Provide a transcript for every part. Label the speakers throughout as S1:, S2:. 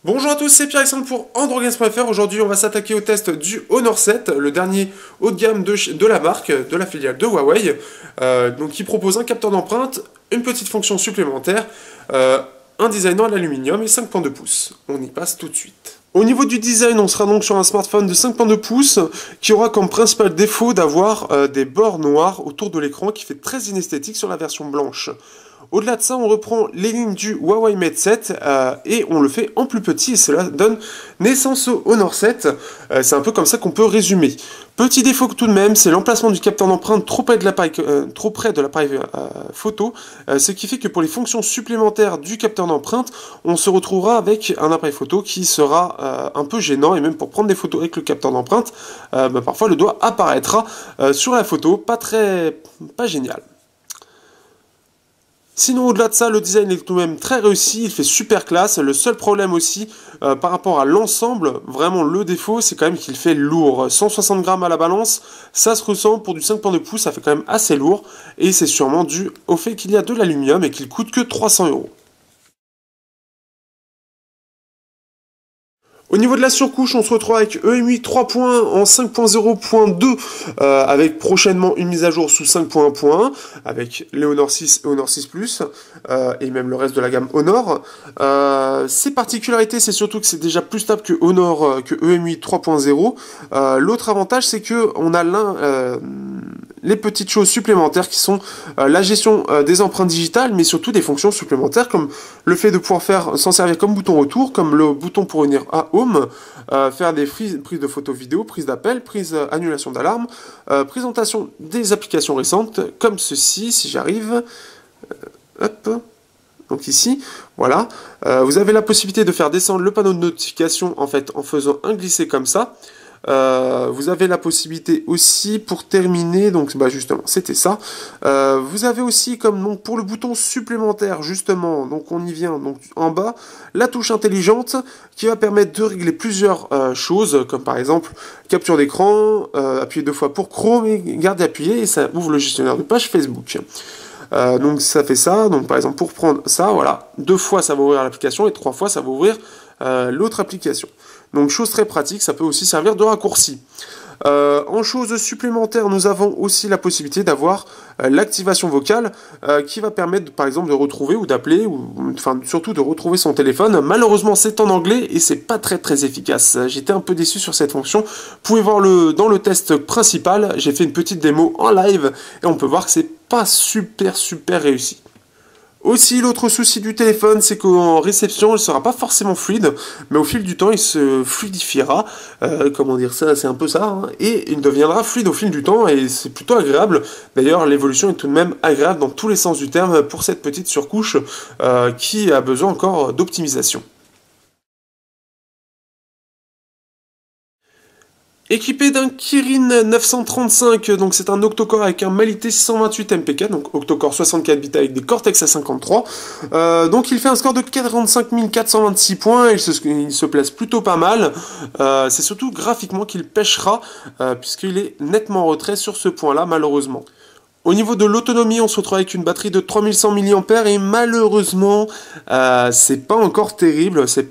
S1: Bonjour à tous, c'est Pierre-Alexandre pour AndroGames.fr. Aujourd'hui, on va s'attaquer au test du Honor 7, le dernier haut de gamme de la marque, de la filiale de Huawei, donc qui propose un capteur d'empreinte, une petite fonction supplémentaire, un design en aluminium et 5.2 pouces. On y passe tout de suite. Au niveau du design, on sera donc sur un smartphone de 5.2 pouces qui aura comme principal défaut d'avoir des bords noirs autour de l'écran qui fait très inesthétique sur la version blanche. Au-delà de ça, on reprend les lignes du Huawei Mate 7 et on le fait en plus petit et cela donne naissance au Honor 7. C'est un peu comme ça qu'on peut résumer. Petit défaut tout de même, c'est l'emplacement du capteur d'empreinte trop près de l'appareil photo, ce qui fait que pour les fonctions supplémentaires du capteur d'empreinte, on se retrouvera avec un appareil photo qui sera un peu gênant et même pour prendre des photos avec le capteur d'empreinte, parfois le doigt apparaîtra sur la photo, pas génial. Sinon, au-delà de ça, le design est tout de même très réussi, il fait super classe. Le seul problème aussi, par rapport à l'ensemble, vraiment le défaut, c'est quand même qu'il fait lourd. 160 grammes à la balance, ça se ressent pour du 5.2 pouces, ça fait quand même assez lourd. Et c'est sûrement dû au fait qu'il y a de l'aluminium et qu'il coûte que 300 €. Au niveau de la surcouche, on se retrouve avec EMUI 3 points en 5.0.2 avec prochainement une mise à jour sous 5.1.1 avec les Honor 6 et Honor 6 Plus et même le reste de la gamme Honor. Ses particularités, c'est surtout que c'est déjà plus stable que Honor que EMUI 3.0. L'autre avantage, c'est que on a les petites choses supplémentaires qui sont la gestion des empreintes digitales, mais surtout des fonctions supplémentaires comme le fait de pouvoir s'en servir comme bouton retour, comme le bouton pour unir à Home, faire des prises de photos vidéo, prise d'appel, prise annulation d'alarme, présentation des applications récentes, comme ceci, si j'arrive. Hop. Donc ici, voilà. Vous avez la possibilité de faire descendre le panneau de notification en fait en faisant un glisser comme ça. Vous avez la possibilité aussi pour terminer, donc justement c'était ça, vous avez aussi comme donc, pour le bouton supplémentaire justement, donc on y vient, donc en bas, la touche intelligente qui va permettre de régler plusieurs choses, comme par exemple capture d'écran, appuyer 2 fois pour Chrome et garder appuyé et ça ouvre le gestionnaire de page Facebook. Donc ça fait ça, donc par exemple pour prendre ça, voilà, 2 fois ça va ouvrir l'application et 3 fois ça va ouvrir l'autre application. Donc chose très pratique, ça peut aussi servir de raccourci. En chose supplémentaire, nous avons aussi la possibilité d'avoir l'activation vocale qui va permettre par exemple de retrouver ou d'appeler, ou enfin surtout de retrouver son téléphone. Malheureusement c'est en anglais et c'est pas très efficace. J'étais un peu déçu sur cette fonction. Vous pouvez voir dans le test principal, j'ai fait une petite démo en live et on peut voir que c'est pas super réussi. Aussi, l'autre souci du téléphone, c'est qu'en réception, il ne sera pas forcément fluide, mais au fil du temps, il se fluidifiera. Comment dire ça, c'est un peu ça, hein, et il deviendra fluide au fil du temps, et c'est plutôt agréable. D'ailleurs, l'évolution est tout de même agréable dans tous les sens du terme pour cette petite surcouche qui a besoin encore d'optimisation. Équipé d'un Kirin 935, donc c'est un octocore avec un Mali T628 MPK, donc octocore 64 bits avec des Cortex A53. Donc il fait un score de 45 426 points, il se place plutôt pas mal. C'est surtout graphiquement qu'il pêchera, puisqu'il est nettement en retrait sur ce point-là, malheureusement. Au niveau de l'autonomie, on se retrouve avec une batterie de 3100 mAh et malheureusement, c'est pas encore terrible, c'est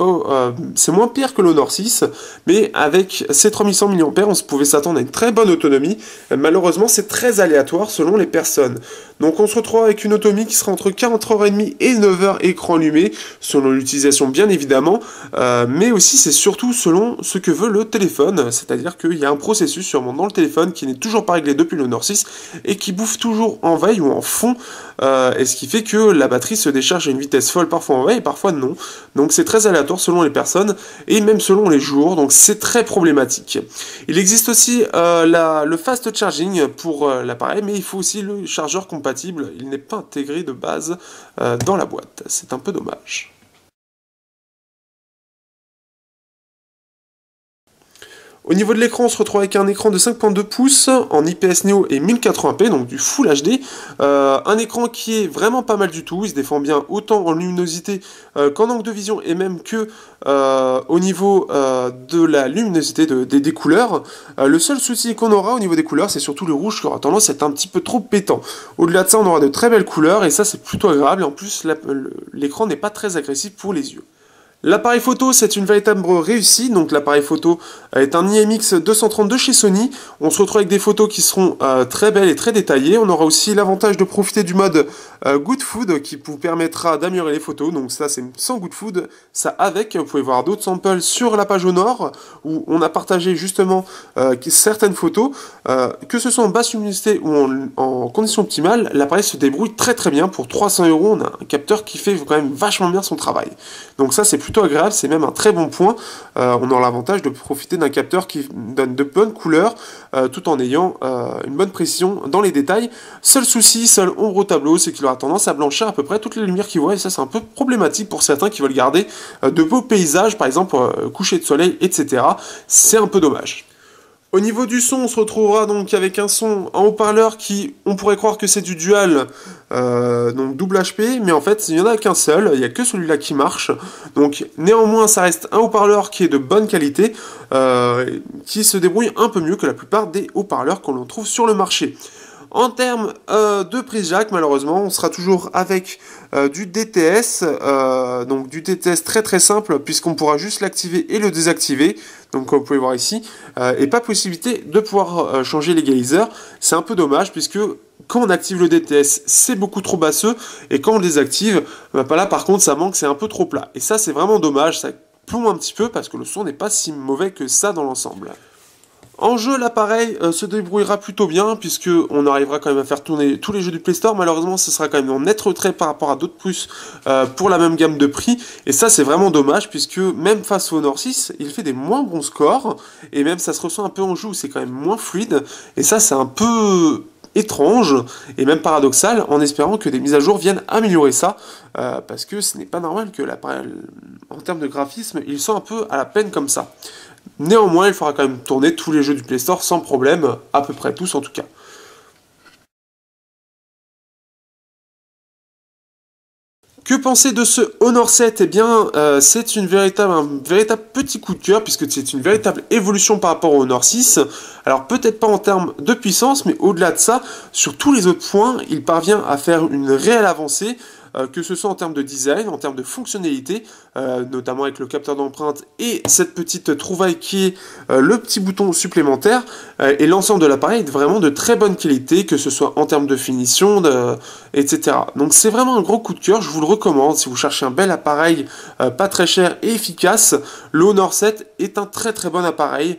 S1: moins pire que l'Honor 6, mais avec ces 3100 mAh, on pouvait s'attendre à une très bonne autonomie. Malheureusement, c'est très aléatoire selon les personnes. Donc on se retrouve avec une autonomie qui sera entre 4h30 et 9h écran allumé, selon l'utilisation bien évidemment, mais aussi c'est surtout selon ce que veut le téléphone, c'est-à-dire qu'il y a un processus sûrement dans le téléphone qui n'est toujours pas réglé depuis l'Honor 6 et qui bouffe toujours en veille ou en fond, et ce qui fait que la batterie se décharge à une vitesse folle, parfois en veille, parfois non. Donc c'est très aléatoire selon les personnes, et même selon les jours, donc c'est très problématique. Il existe aussi le fast charging pour l'appareil, mais il faut aussi le chargeur compatible, il n'est pas intégré de base dans la boîte, c'est un peu dommage. Au niveau de l'écran, on se retrouve avec un écran de 5.2 pouces en IPS Neo et 1080p, donc du Full HD. Un écran qui est vraiment pas mal du tout, il se défend bien autant en luminosité qu'en angle de vision et même que au niveau de la luminosité des couleurs. Le seul souci qu'on aura au niveau des couleurs, c'est surtout le rouge qui aura tendance à être un petit peu trop pétant. Au-delà de ça, on aura de très belles couleurs et ça c'est plutôt agréable et en plus l'écran n'est pas très agressif pour les yeux. L'appareil photo, c'est une véritable réussite. Donc l'appareil photo est un IMX 232 chez Sony. On se retrouve avec des photos qui seront très belles et très détaillées. On aura aussi l'avantage de profiter du mode Good Food qui vous permettra d'améliorer les photos. Donc ça, c'est sans Good Food. Ça avec, vous pouvez voir d'autres samples sur la page au nord où on a partagé justement certaines photos. Que ce soit en basse luminosité ou en conditions optimales, l'appareil se débrouille très très bien. Pour 300 €, on a un capteur qui fait quand même vachement bien son travail. Donc ça, c'est plutôt agréable, c'est même un très bon point. On aura l'avantage de profiter d'un capteur qui donne de bonnes couleurs tout en ayant une bonne précision dans les détails. Seul souci, seule ombre au tableau, c'est qu'il aura tendance à blanchir à peu près toutes les lumières qu'il voit, et ça c'est un peu problématique pour certains qui veulent garder de beaux paysages, par exemple coucher de soleil, etc. C'est un peu dommage. Au niveau du son, on se retrouvera donc avec un son en haut-parleur qui, on pourrait croire que c'est du dual, donc double HP, mais en fait, il n'y en a qu'un seul, il n'y a que celui-là qui marche. Donc néanmoins, ça reste un haut-parleur qui est de bonne qualité, qui se débrouille un peu mieux que la plupart des haut-parleurs qu'on trouve sur le marché. En termes de prise jack, malheureusement, on sera toujours avec du DTS, donc du DTS très très simple, puisqu'on pourra juste l'activer et le désactiver, donc comme vous pouvez voir ici, et pas possibilité de pouvoir changer l'égaliseur. C'est un peu dommage, puisque quand on active le DTS, c'est beaucoup trop basseux, et quand on le désactive, bah là par contre ça manque, c'est un peu trop plat. Et ça c'est vraiment dommage, ça plombe un petit peu, parce que le son n'est pas si mauvais que ça dans l'ensemble. En jeu, l'appareil se débrouillera plutôt bien, puisque on arrivera quand même à faire tourner tous les jeux du Play Store. Malheureusement, ce sera quand même en net retrait par rapport à d'autres puces pour la même gamme de prix. Et ça, c'est vraiment dommage, puisque même face au Honor 6, il fait des moins bons scores. Et même, ça se ressent un peu en jeu où c'est quand même moins fluide. Et ça, c'est un peu étrange et même paradoxal, en espérant que des mises à jour viennent améliorer ça, parce que ce n'est pas normal que l'appareil, en termes de graphisme, il soit un peu à la peine comme ça. Néanmoins, il faudra quand même tourner tous les jeux du Play Store sans problème, à peu près tous en tout cas. Que penser de ce Honor 7? Eh bien, c'est un véritable petit coup de cœur, puisque c'est une véritable évolution par rapport au Honor 6. Alors peut-être pas en termes de puissance, mais au-delà de ça, sur tous les autres points, il parvient à faire une réelle avancée, que ce soit en termes de design, en termes de fonctionnalité, notamment avec le capteur d'empreinte et cette petite trouvaille qui est le petit bouton supplémentaire, et l'ensemble de l'appareil est vraiment de très bonne qualité, que ce soit en termes de finition, etc. Donc c'est vraiment un gros coup de cœur, je vous le recommande si vous cherchez un bel appareil pas très cher et efficace. Le Honor 7 est un très très bon appareil,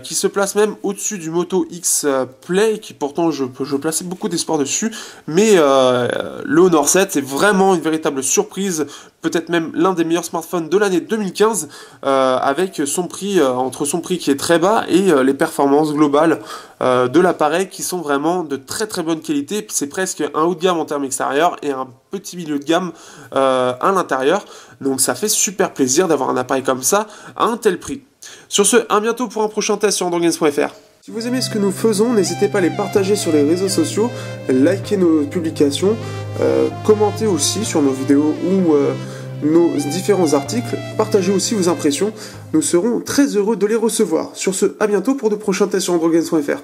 S1: qui se place même au-dessus du Moto X Play, qui pourtant je plaçais beaucoup d'espoir dessus, mais le Honor 7 c'est vraiment une véritable surprise, peut-être même l'un des meilleurs smartphones de l'année 2015, avec son prix, entre son prix qui est très bas et les performances globales de l'appareil qui sont vraiment de très très bonne qualité. C'est presque un haut de gamme en termes extérieurs et un petit milieu de gamme à l'intérieur, donc ça fait super plaisir d'avoir un appareil comme ça à un tel prix. Sur ce, à bientôt pour un prochain test sur androgames.fr. Si vous aimez ce que nous faisons, n'hésitez pas à les partager sur les réseaux sociaux, liker nos publications, commenter aussi sur nos vidéos ou nos différents articles, partagez aussi vos impressions, nous serons très heureux de les recevoir. Sur ce, à bientôt pour de prochains tests sur androgames.fr.